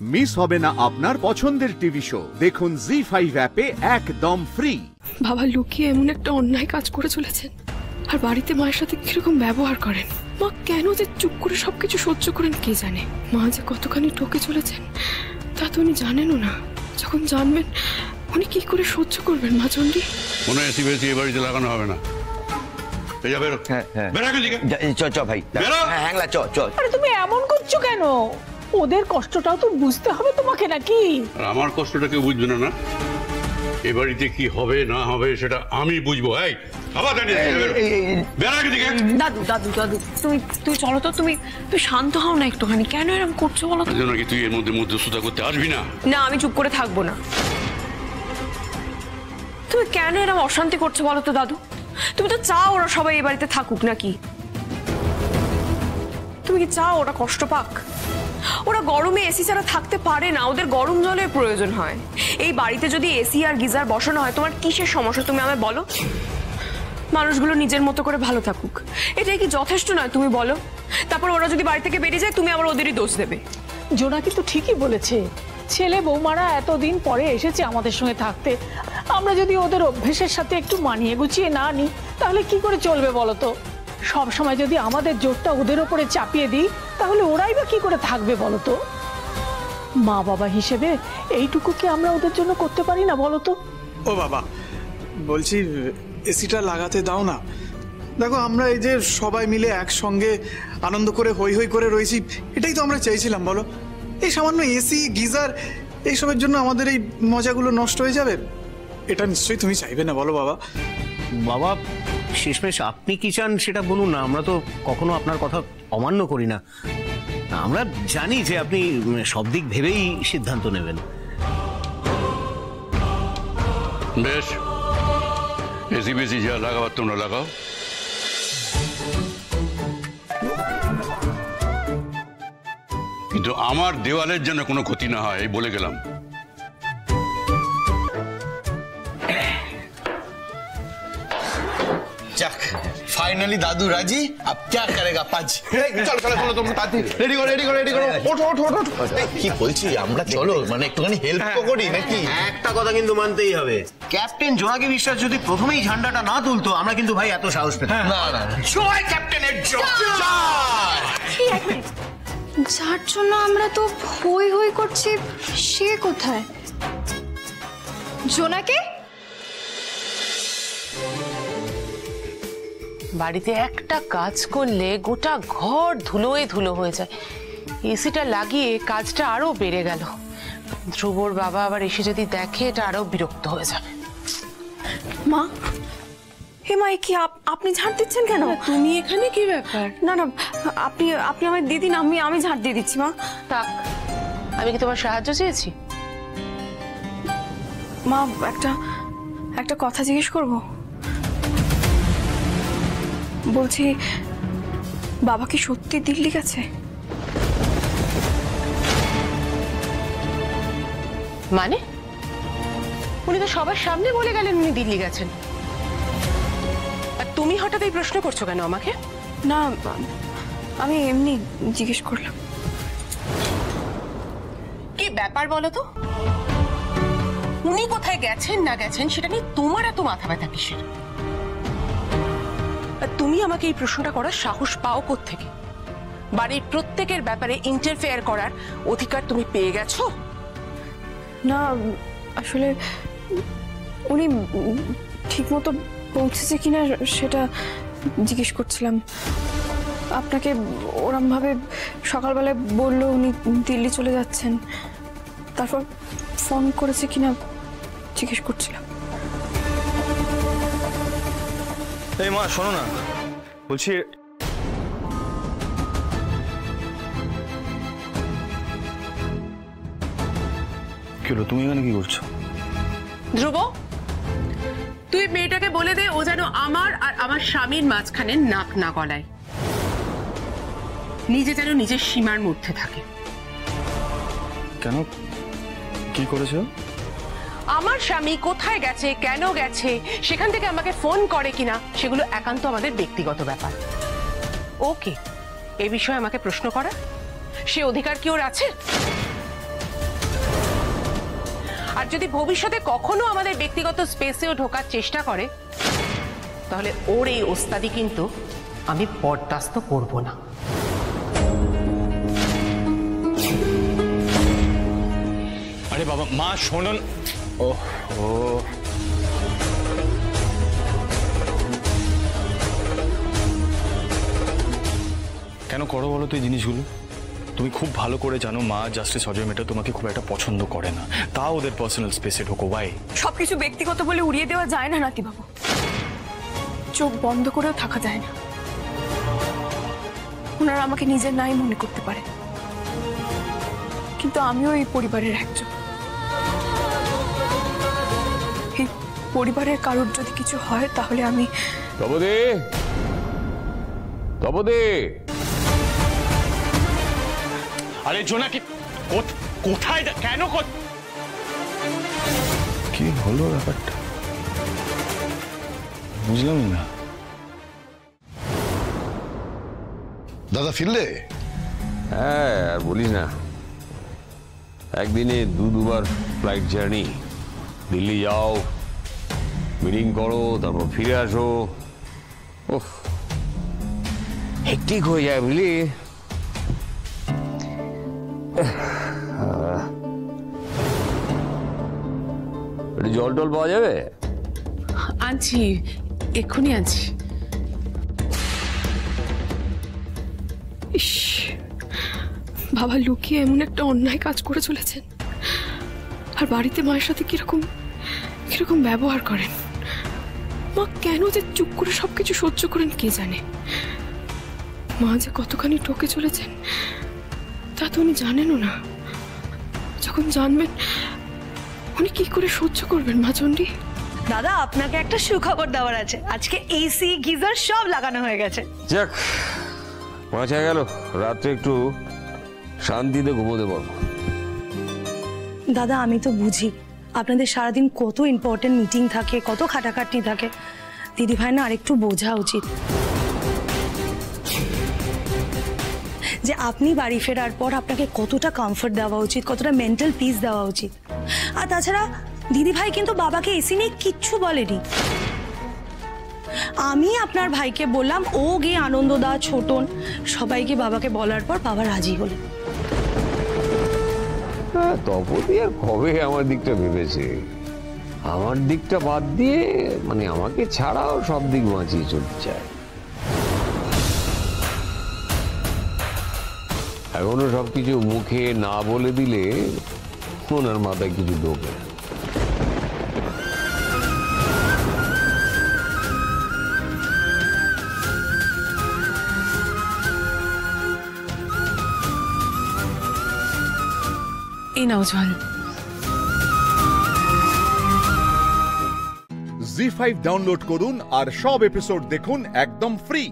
Miss হবে না আপনার পছন্দের টিভি শো। দেখুন জি5 অ্যাপে একদম ফ্রি। বাবা লুকিয়ে এমন একটা অন্যায় কাজ করে চলেছেন, আর বাড়িতে মায়ের সাথে কিরকম ব্যবহার করেন। মা কেন যে চুপ করে সবকিছু সহ্য করেন কে জানে। মা যে কতখানি ঠকে চলেছেন তা তো উনি জানেনও না। যখন জানবেন উনি কি করে সহ্য করবেন মা চণ্ডী? মনে হয় এসি এ বাড়িতে লাগানো হবে না। তুমি এমন করছো কেন? ওদের কষ্টটাও তো বুঝতে হবে তোমাকে নাকি? আমার কষ্টটা কেউ বুঝবে না। এ বাড়িতে কি হবে না হবে সেটা আমি বুঝবো। দাদু দাদু দাদু তুই চলো তো, তুমি শান্ত হও না একটুখানি। কেন এরকম করছো বলো তো? নাকি তুই এর মধ্যে মধ্যস্থতা করতে আসবি না? না, আমি চুপ করে থাকবো না। তুমি কেন এরকম অশান্তি করছো বলো তো দাদু? তুমি তো চাও ওরা সবাই এই বাড়িতে থাকুক নাকি? তুমি কি চাও ওরা কষ্ট পাক? ওরা গরমে এসি ছাড়া থাকতে পারে না, ওদের গরম জলের প্রয়োজন হয়। এই বাড়িতে যদি এসি আর গিজার বসানো হয় তোমার কিসের সমস্যা তুমি আমায় বলো? মানুষগুলো নিজের মতো করে ভালো থাকুক, এটাই কি যথেষ্ট নয় তুমি বলো? তারপর ওরা যদি বাড়ি থেকে বেরিয়ে যায় তুমি আবার ওদেরই দোষ দেবে। জোনাকি তো ঠিকই বলেছে, ছেলে বৌমারা এতদিন পরে এসেছে আমাদের সঙ্গে থাকতে। আমরা যদি ওদের অভ্যেসের সাথে একটু মানিয়ে গুছিয়ে না নিই তাহলে কি করে চলবে বলো তো? সব সময় যদি আমাদের জোরটা ওদের ওপরে চাপিয়ে দিই তাহলে ওরাই বা কি করে থাকবে বলো তো? মা বাবা হিসেবে এইটুকু কি আমরা ওদের জন্য করতে পারি না বলো তো? ও বাবা, বলছি এসিটা লাগাতে দাও না। দেখো আমরা এই যে সবাই মিলে একসঙ্গে আনন্দ করে হই হই করে রয়েছি, এটাই তো আমরা চাইছিলাম বলো। এই সামান্য এসি গিজার এইসবের জন্য আমাদের এই মজাগুলো নষ্ট হয়ে যাবে? এটা নিশ্চয়ই তুমি চাইবে না বলো বাবা? বাবা শেষমেশ আপনি কি চান সেটা বলুন না। আমরা তো কখনো আপনার কথা অমান্য করি না। আমরা জানি যে আপনি সব দিক ভেবেই সিদ্ধান্ত নেবেন। বেশ, এসি বেশি যা লাগাবার তোমরা লাগাও। কিন্তু আমার দেওয়ালের যেন কোনো ক্ষতি না হয় এই বলে গেলাম। फाइनली दादू राजी। अब क्या करेगा पाज? चलो चलो चलो तुम ताती रेडी करो रेडी करो रेडी करो। ওঠো ওঠো ওঠো। কি বলছি আমরা চলো মানে একটুখানি হেল্প তো করি নাকি? একটা কথা কিন্তু মানতেই হবে, ক্যাপ্টেন জোনাকি বিশ্বাস যদি প্রথমেই ঝান্ডাটা না তুলতো আমরা কিন্তু ভাই এত সাহস পেতাম না না জয় ক্যাপ্টেনের জয়। যার জন্য আমরা তো হই হই করছি সে কোথায়? জোনাকি বাড়িতে একটা কাজ করলে গোটা ঘর ধুলোয় ধুলো হয়ে যায়। এসিটা লাগিয়ে কাজটা আরো বেড়ে গেল। ধ্রুবর বাবা আবার এসে যদি দেখে এটা আরো বিরক্ত হয়ে যাবে। মা, হে মা, কি আপনি ঝাড় দিচ্ছেন কেন? তুমি এখানে কি ব্যাপার? না না, আপনি আপনি আমায় দিয়ে দিন, আমি ঝাড় দিয়ে দিচ্ছি। মা থাক, আমি কি তোমার সাহায্য চেয়েছি? মা, একটা কথা জিজ্ঞেস করবো। বলছি বাবা কি সত্যি দিল্লি গেছে? মানে উনি তো সবার সামনে বলে গেলেন উনি দিল্লি গেছেন, আর তুমি হঠাৎ এই প্রশ্ন করছো কেন আমাকে? না, আমি এমনি জিজ্ঞেস করলাম। কি ব্যাপার বলো তো? উনি কোথায় গেছেন না গেছেন সেটা নিয়ে তোমার এত মাথা ব্যথা কিসের? তুমি আমাকে এই প্রশ্নটা করার সাহস পাও কোত্থেকে? বাড়ির প্রত্যেকের ব্যাপারে ইন্টারফেয়ার করার অধিকার তুমি পেয়ে গেছো? না, আসলে উনি ঠিকমতো পৌঁছেছে কিনা সেটা জিজ্ঞেস করছিলাম। আপনাকে ওরম ভাবে সকালবেলায় বললো উনি দিল্লি চলে যাচ্ছেন, তারপর ফোন করেছে কিনা জিজ্ঞেস করছিলাম। এই মা শোনো না, বলছি কি হলো, তুমি এখানে কি করছো? ধ্রুব, তুই মেয়েটাকে বলে দে ও যেন আমার আর আমার স্বামীর মাঝখানে নাক না গলায়, নিজে যেন নিজের সীমার মধ্যে থাকে। কেন, কি করেছো? আমার স্বামী কোথায় গেছে, কেন গেছে, সেখান থেকে আমাকে ফোন করে কিনা সেগুলো একান্ত আমাদের ব্যক্তিগত ব্যাপার। ওকে, এ বিষয়ে আমাকে প্রশ্ন করা সে অধিকার কি ওর আছে? আর যদি ভবিষ্যতে কখনো আমাদের ব্যক্তিগত স্পেসেও ঢোকার চেষ্টা করে তাহলে ওর এই ওস্তাদি কিন্তু আমি বরদাস্ত করব না। আরে বাবা, মা শোনুন। ও কেন করো বলো তো এই জিনিসগুলো? তুমি খুব ভালো করে জানো মা জাস্টিস অজয় মেটা তোমাকে খুব একটা পছন্দ করে না, তা ওদের পার্সোনাল স্পেসে ঢোকো। ভাই সবকিছু ব্যক্তিগত বলে উড়িয়ে দেওয়া যায় না নাতি বাবু, চোখ বন্ধ করেও থাকা যায় না। ওনারা আমাকে নিজের নাই মনে করতে পারে, কিন্তু আমিও এই পরিবারের একজন। এই পরিবারের কারোর যদি কিছু হয় তাহলে আমি তপদে তপদে। আরে জোনাকি কোথায় কেন কি হলো ব্যাপারটা বুঝলামই না। দাদা ফিরলে? হ্যাঁ, আর বলিস না, একদিনে দুবার ফ্লাইট জার্নি। দিল্লি যাও, মিটিং করো, তারপর ফিরে আসো। ওহ, হেক্টিক হয়ে যায় বুঝলি। জল টল পাওয়া যাবে? আনছি, এক্ষুনি আনছি। ইস, বাবা লুকিয়ে এমন একটা অন্যায় কাজ করে চলেছেন, আর বাড়িতে মায়ের সাথে কিরকম কিরকম ব্যবহার করেন। মা কেন যে চুপ করে সবকিছু সহ্য করেন কে জানে। মা যে কতখানি ঠকে চলেছেন তা তো উনি জানেনও না। যখন জানবেন উনি কি করে সহ্য করবেন মা চণ্ডী? দাদা, আপনাকে একটা সুখবর দেওয়ার আছে। আজকে এসি গিজার সব লাগানো হয়ে গেছে। যাক, বাঁচা গেল, রাত্রে একটু শান্তিতে ঘুমোতে পারবো। দাদা, আমি তো বুঝি আপনাদের সারাদিন কত ইম্পর্টেন্ট মিটিং থাকে, কত খাটাখাটনি থাকে। দিদি ভাই না আরেকটু বোঝা উচিত যে আপনি বাড়ি ফেরার পর আপনাকে কতটা কমফর্ট দেওয়া উচিত, কতটা মেন্টাল পিস দেওয়া উচিত। আর তাছাড়া দিদি ভাই কিন্তু বাবাকে এসি নিয়ে কিচ্ছু বলেনি। আমি আপনার ভাইকে বললাম, ও গিয়ে আনন্দদা, ছোটন সবাইকে বাবাকে বলার পর বাবা রাজি হলেন। তপদি আর কবে আমার দিকটা ভেবেছে? আমার দিকটা বাদ দিয়ে মানে আমাকে ছাড়াও সব দিক বাঁচিয়ে চলতে চায়। এখনো সবকিছু মুখে না বলে দিলে ওনার মাথায় কিছু ঢোকে না। এই নাও জল। জি5 ডাউনলোড করুন আর সব এপিসোড দেখুন একদম ফ্রি।